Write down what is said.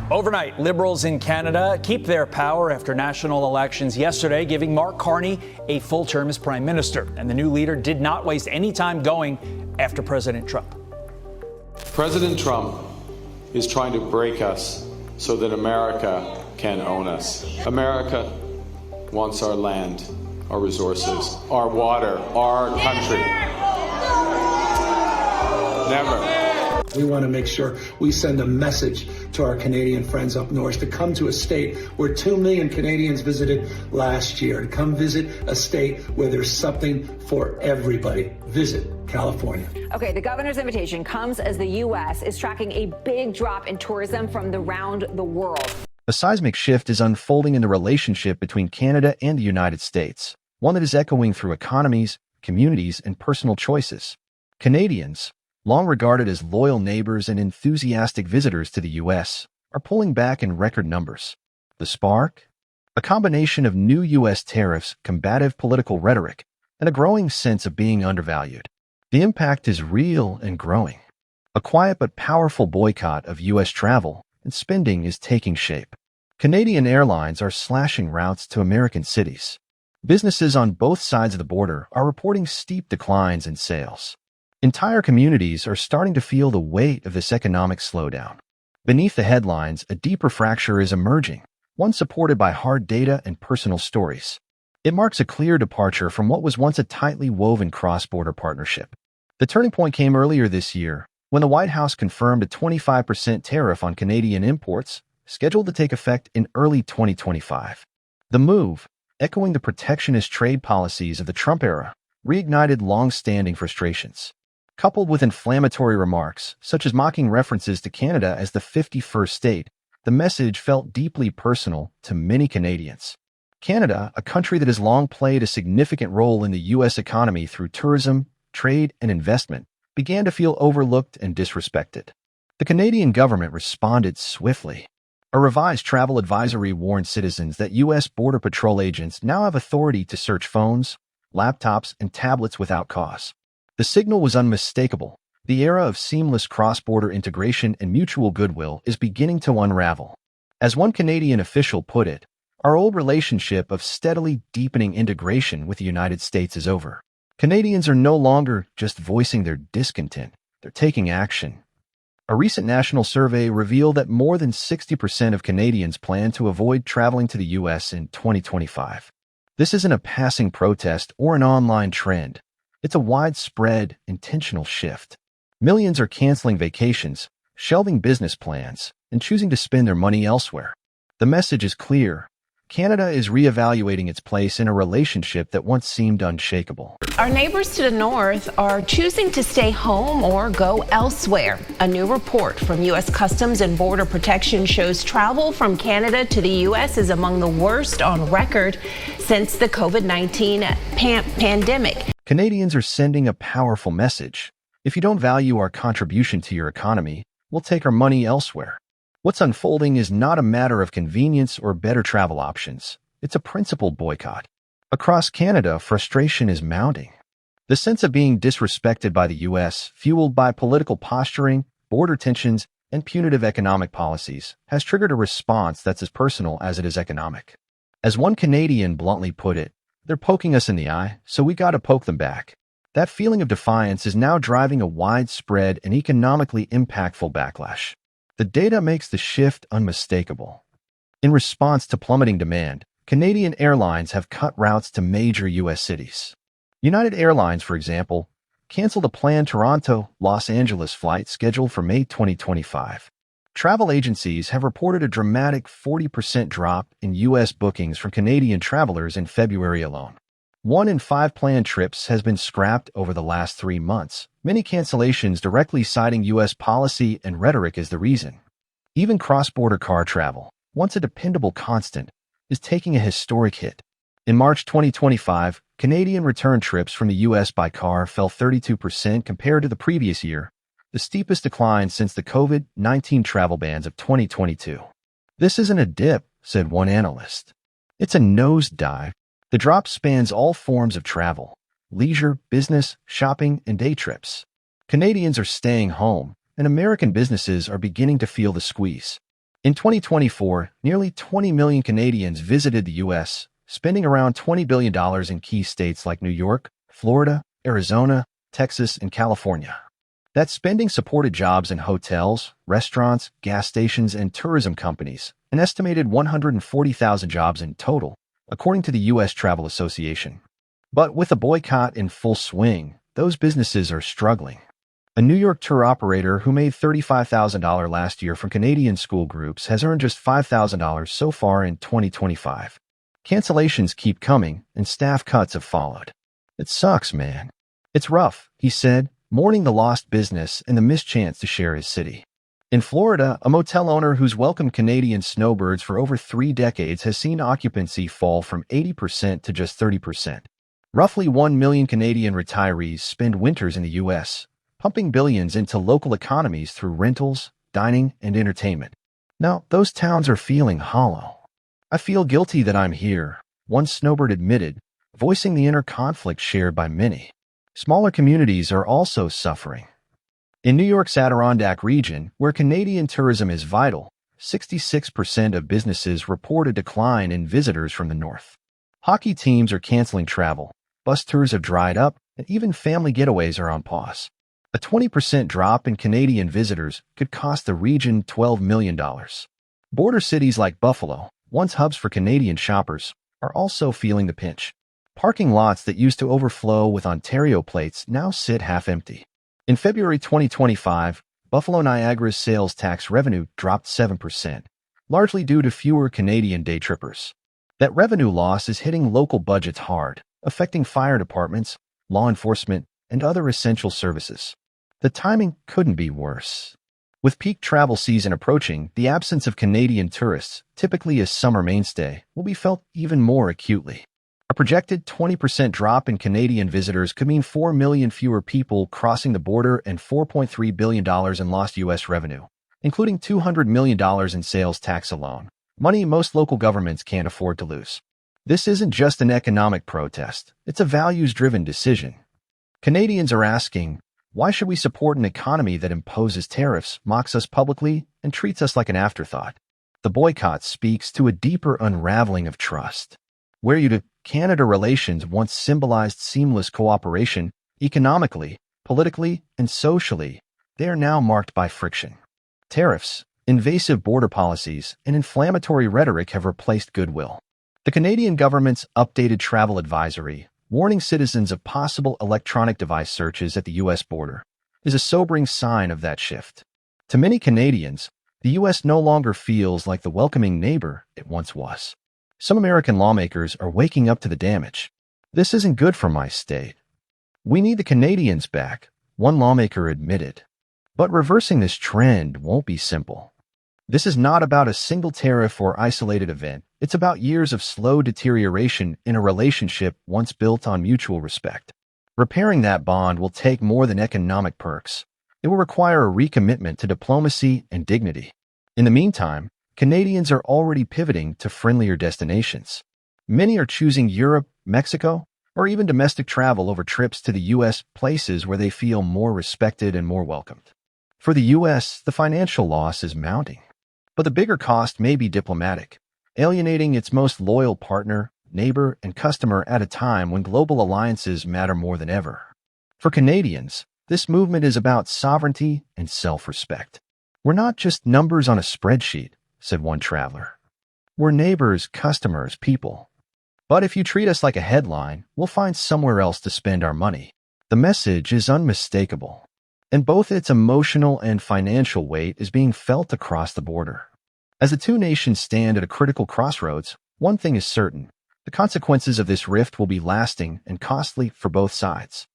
Overnight, Liberals in Canada keep their power after national elections yesterday, giving Mark Carney a full term as prime minister. And the new leader did not waste any time going after President Trump. President Trump is trying to break us so that America can own us. America wants our land, our resources, our water, our country. Never. We want to make sure we send a message to our Canadian friends up north to come to a state where 2 million Canadians visited last year, to come visit a state where there's something for everybody. Visit California. Okay, the governor's invitation comes as the U.S. is tracking a big drop in tourism from around the world. A seismic shift is unfolding in the relationship between Canada and the United States, one that is echoing through economies, communities, and personal choices. Canadians, long regarded as loyal neighbors and enthusiastic visitors to the U.S., are pulling back in record numbers. The spark? A combination of new U.S. tariffs, combative political rhetoric, and a growing sense of being undervalued. The impact is real and growing. A quiet but powerful boycott of U.S. travel and spending is taking shape. Canadian airlines are slashing routes to American cities. Businesses on both sides of the border are reporting steep declines in sales. Entire communities are starting to feel the weight of this economic slowdown. Beneath the headlines, a deeper fracture is emerging, one supported by hard data and personal stories. It marks a clear departure from what was once a tightly woven cross-border partnership. The turning point came earlier this year, when the White House confirmed a 25% tariff on Canadian imports, scheduled to take effect in early 2025. The move, echoing the protectionist trade policies of the Trump era, reignited long-standing frustrations. Coupled with inflammatory remarks, such as mocking references to Canada as the 51st state, the message felt deeply personal to many Canadians. Canada, a country that has long played a significant role in the U.S. economy through tourism, trade, and investment, began to feel overlooked and disrespected. The Canadian government responded swiftly. A revised travel advisory warned citizens that U.S. Border Patrol agents now have authority to search phones, laptops, and tablets without cause. The signal was unmistakable. The era of seamless cross-border integration and mutual goodwill is beginning to unravel. As one Canadian official put it, our old relationship of steadily deepening integration with the United States is over. Canadians are no longer just voicing their discontent, they're taking action. A recent national survey revealed that more than 60% of Canadians plan to avoid traveling to the U.S. in 2025. This isn't a passing protest or an online trend. It's a widespread, intentional shift. Millions are canceling vacations, shelving business plans, and choosing to spend their money elsewhere. The message is clear. Canada is reevaluating its place in a relationship that once seemed unshakable. Our neighbors to the north are choosing to stay home or go elsewhere. A new report from U.S. Customs and Border Protection shows travel from Canada to the U.S. is among the worst on record since the COVID-19 pandemic. Canadians are sending a powerful message. If you don't value our contribution to your economy, we'll take our money elsewhere. What's unfolding is not a matter of convenience or better travel options. It's a principled boycott. Across Canada, frustration is mounting. The sense of being disrespected by the U.S., fueled by political posturing, border tensions, and punitive economic policies, has triggered a response that's as personal as it is economic. As one Canadian bluntly put it, they're poking us in the eye, so we gotta poke them back. That feeling of defiance is now driving a widespread and economically impactful backlash. The data makes the shift unmistakable. In response to plummeting demand, Canadian airlines have cut routes to major U.S. cities. United Airlines, for example, canceled a planned Toronto-Los Angeles flight scheduled for May 2025. Travel agencies have reported a dramatic 40% drop in U.S. bookings from Canadian travelers in February alone. 1 in 5 planned trips has been scrapped over the last 3 months, many cancellations directly citing U.S. policy and rhetoric as the reason. Even cross-border car travel, once a dependable constant, is taking a historic hit. In March 2025, Canadian return trips from the U.S. by car fell 32% compared to the previous year, the steepest decline since the COVID-19 travel bans of 2022. This isn't a dip, said one analyst. It's a nosedive. The drop spans all forms of travel: leisure, business, shopping, and day trips. Canadians are staying home, and American businesses are beginning to feel the squeeze. In 2024, nearly 20 million Canadians visited the U.S., spending around $20 billion in key states like New York, Florida, Arizona, Texas, and California. That spending supported jobs in hotels, restaurants, gas stations, and tourism companies, an estimated 140,000 jobs in total, according to the U.S. Travel Association. But with a boycott in full swing, those businesses are struggling. A New York tour operator who made $35,000 last year from Canadian school groups has earned just $5,000 so far in 2025. Cancellations keep coming, and staff cuts have followed. It sucks, man. It's rough, he said, mourning the lost business and the missed chance to share his city. In Florida, a motel owner who's welcomed Canadian snowbirds for over 3 decades has seen occupancy fall from 80% to just 30%. Roughly 1 million Canadian retirees spend winters in the U.S., pumping billions into local economies through rentals, dining, and entertainment. Now, those towns are feeling hollow. I feel guilty that I'm here, one snowbird admitted, voicing the inner conflict shared by many. Smaller communities are also suffering. In New York's Adirondack region, where Canadian tourism is vital, 66% of businesses report a decline in visitors from the north. Hockey teams are canceling travel, bus tours have dried up, and even family getaways are on pause. A 20% drop in Canadian visitors could cost the region $12 million. Border cities like Buffalo, once hubs for Canadian shoppers, are also feeling the pinch. Parking lots that used to overflow with Ontario plates now sit half empty. In February 2025, Buffalo Niagara's sales tax revenue dropped 7%, largely due to fewer Canadian day trippers. That revenue loss is hitting local budgets hard, affecting fire departments, law enforcement, and other essential services. The timing couldn't be worse. With peak travel season approaching, the absence of Canadian tourists, typically a summer mainstay, will be felt even more acutely. A projected 20% drop in Canadian visitors could mean 4 million fewer people crossing the border and $4.3 billion in lost U.S. revenue, including $200 million in sales tax alone, money most local governments can't afford to lose. This isn't just an economic protest, it's a values-driven decision. Canadians are asking, why should we support an economy that imposes tariffs, mocks us publicly, and treats us like an afterthought? The boycott speaks to a deeper unraveling of trust. Where U.S.-Canada relations once symbolized seamless cooperation, economically, politically, and socially, they are now marked by friction. Tariffs, invasive border policies, and inflammatory rhetoric have replaced goodwill. The Canadian government's updated travel advisory, warning citizens of possible electronic device searches at the U.S. border, is a sobering sign of that shift. To many Canadians, the U.S. no longer feels like the welcoming neighbor it once was. Some American lawmakers are waking up to the damage. This isn't good for my state. We need the Canadians back, one lawmaker admitted. But reversing this trend won't be simple. This is not about a single tariff or isolated event. It's about years of slow deterioration in a relationship once built on mutual respect. Repairing that bond will take more than economic perks. It will require a recommitment to diplomacy and dignity. In the meantime, Canadians are already pivoting to friendlier destinations. Many are choosing Europe, Mexico, or even domestic travel over trips to the U.S., places where they feel more respected and more welcomed. For the U.S., the financial loss is mounting. But the bigger cost may be diplomatic, alienating its most loyal partner, neighbor, and customer at a time when global alliances matter more than ever. For Canadians, this movement is about sovereignty and self-respect. We're not just numbers on a spreadsheet, said one traveler. We're neighbors, customers, people. But if you treat us like a headline, we'll find somewhere else to spend our money. The message is unmistakable, and both its emotional and financial weight is being felt across the border. As the two nations stand at a critical crossroads, one thing is certain: the consequences of this rift will be lasting and costly for both sides.